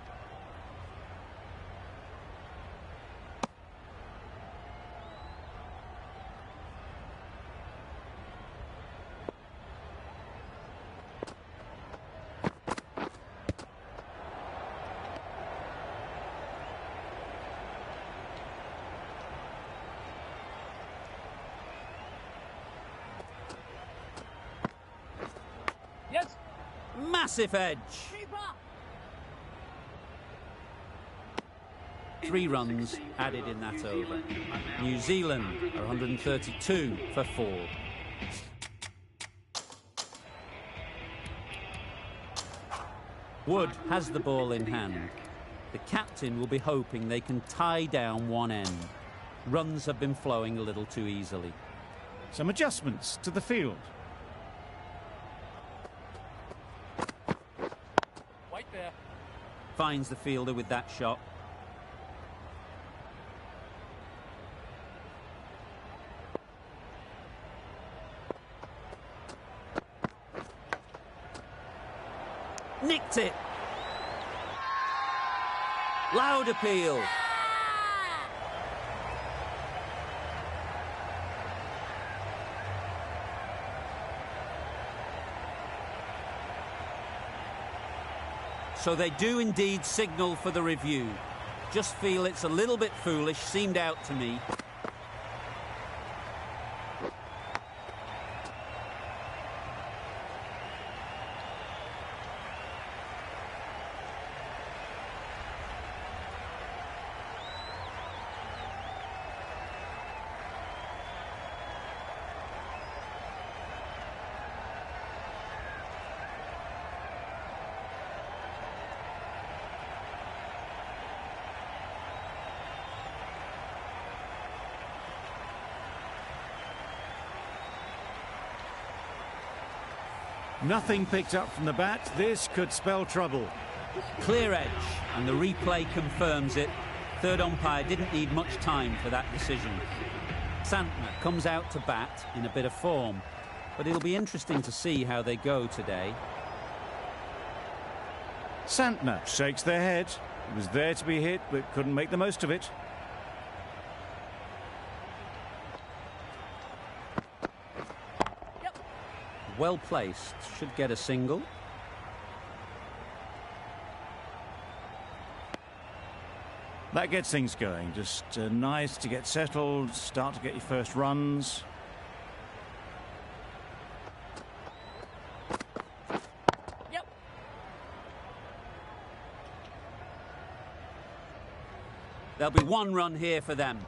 Massive edge. 3 runs added in that over. New Zealand are 132 for 4. Wood has the ball in hand. The captain will be hoping they can tie down one end. Runs have been flowing a little too easily. Some adjustments to the field. Finds the fielder with that shot. Nicked it. Loud appeal. So they do indeed signal for the review. Just feel it's a little bit foolish, seemed out to me. Nothing picked up from the bat. This could spell trouble. Clear edge, and the replay confirms it. Third umpire didn't need much time for that decision. Santner comes out to bat in a bit of form, but it'll be interesting to see how they go today. Santner shakes their head. It was there to be hit, but couldn't make the most of it. Well placed, should get a single. That gets things going. Just nice to get settled, start to get your first runs. Yep. There'll be one run here for them.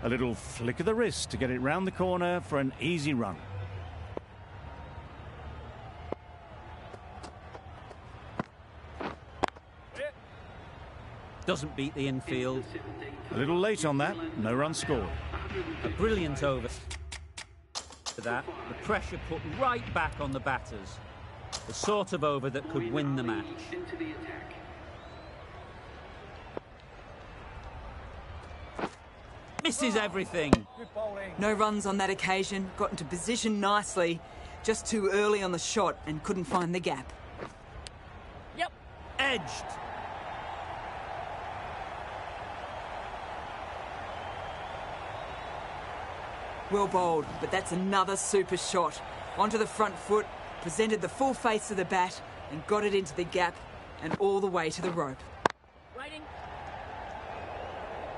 A little flick of the wrist to get it round the corner for an easy run. Doesn't beat the infield. A little late on that, no run scored. A brilliant over for that. The pressure put right back on the batters. The sort of over that could win the match. Misses everything. Good bowling. No runs on that occasion, got into position nicely, just too early on the shot and couldn't find the gap. Yep. Edged. Well bowled, but that's another super shot. Onto the front foot, presented the full face of the bat and got it into the gap and all the way to the rope. Waiting.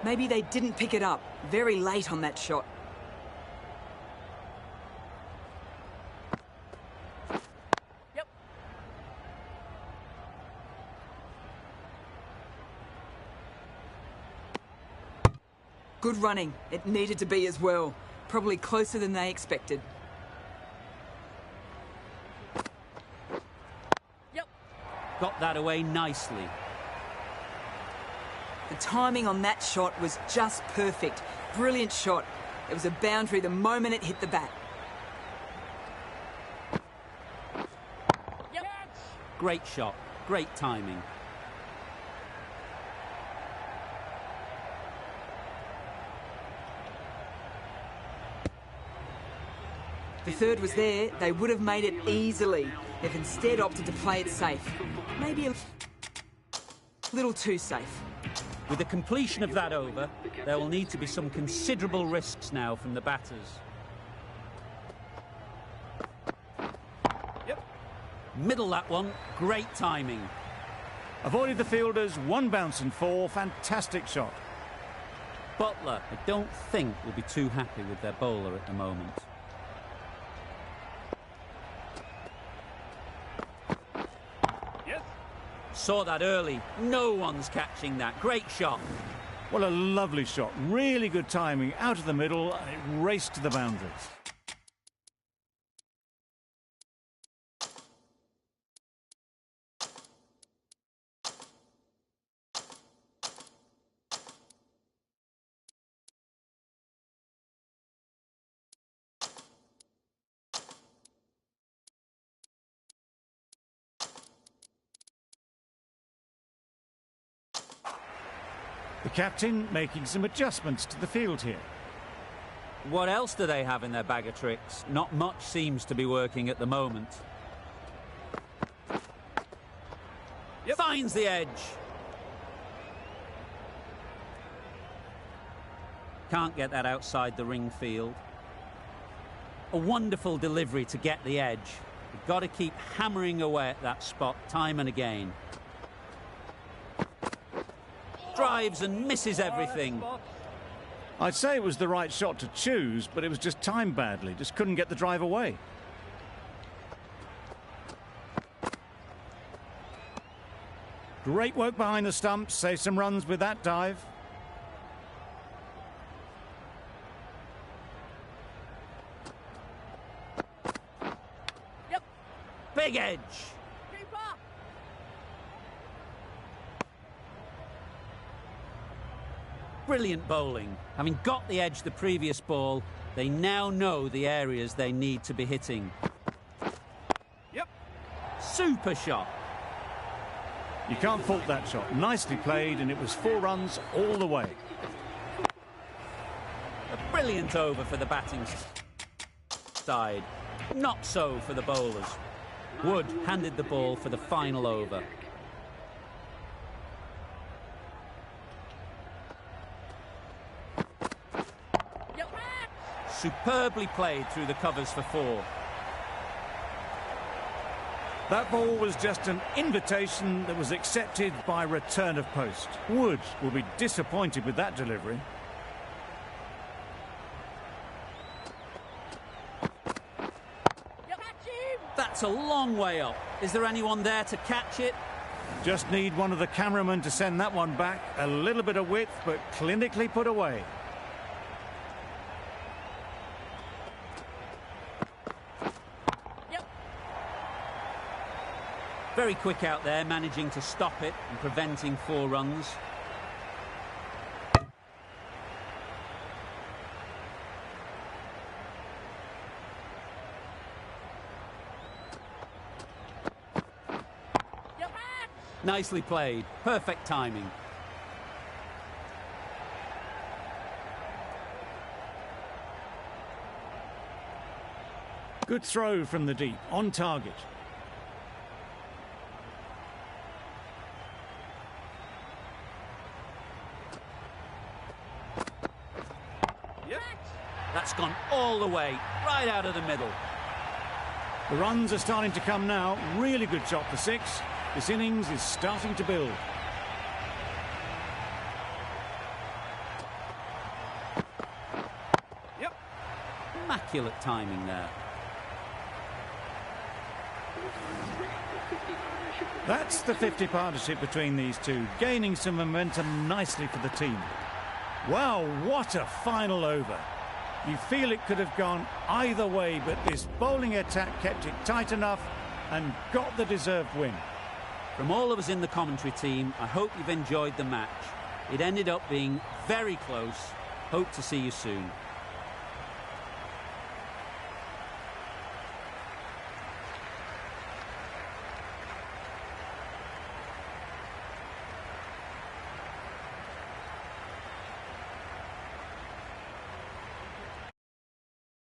Maybe they didn't pick it up. Very late on that shot. Yep. Good running. It needed to be as well. Probably closer than they expected. Yep. Got that away nicely. The timing on that shot was just perfect. Brilliant shot. It was a boundary the moment it hit the bat. Yep. Great shot. Great timing. If the third was there, they would have made it easily. They've instead opted to play it safe. Maybe a little too safe. With the completion of that over, there will need to be some considerable risks now from the batters. Yep. Middle that one. Great timing. Avoided the fielders, one bounce and four. Fantastic shot. Butler, I don't think, will be too happy with their bowler at the moment. Yes. Saw that early. No one's catching that. Great shot. What a lovely shot. Really good timing. Out of the middle, and it raced to the boundaries. The captain making some adjustments to the field here. What else do they have in their bag of tricks? Not much seems to be working at the moment. Yep. Finds the edge. Can't get that outside the ring field. A wonderful delivery to get the edge. You've got to keep hammering away at that spot time and again. Drives and misses everything. I'd say it was the right shot to choose, but it was just timed badly. Just couldn't get the drive away. Great work behind the stumps. Save some runs with that dive. Yep. Big edge. Keeper. Brilliant bowling. Having got the edge the previous ball, they now know the areas they need to be hitting. Yep. super shot. You can't fault that shot. Nicely played, and it was 4 runs all the way. A brilliant over for the batting side. Not so for the bowlers. Wood handed the ball for the final over. Superbly played through the covers for 4. That ball was just an invitation that was accepted by return of post. Wood will be disappointed with that delivery. That's a long way up. Is there anyone there to catch it? Just need one of the cameramen to send that one back. A little bit of width, but clinically put away. Very quick out there, managing to stop it and preventing 4 runs. Nicely played. Perfect timing. Good throw from the deep, on target. That's gone all the way, right out of the middle. The runs are starting to come now. Really good shot for 6. This innings is starting to build. Yep. Immaculate timing there. That's the 50 partnership between these two, gaining some momentum nicely for the team. Wow, what a final over. You feel it could have gone either way, but this bowling attack kept it tight enough and got the deserved win. From all of us in the commentary team, I hope you've enjoyed the match. It ended up being very close. Hope to see you soon.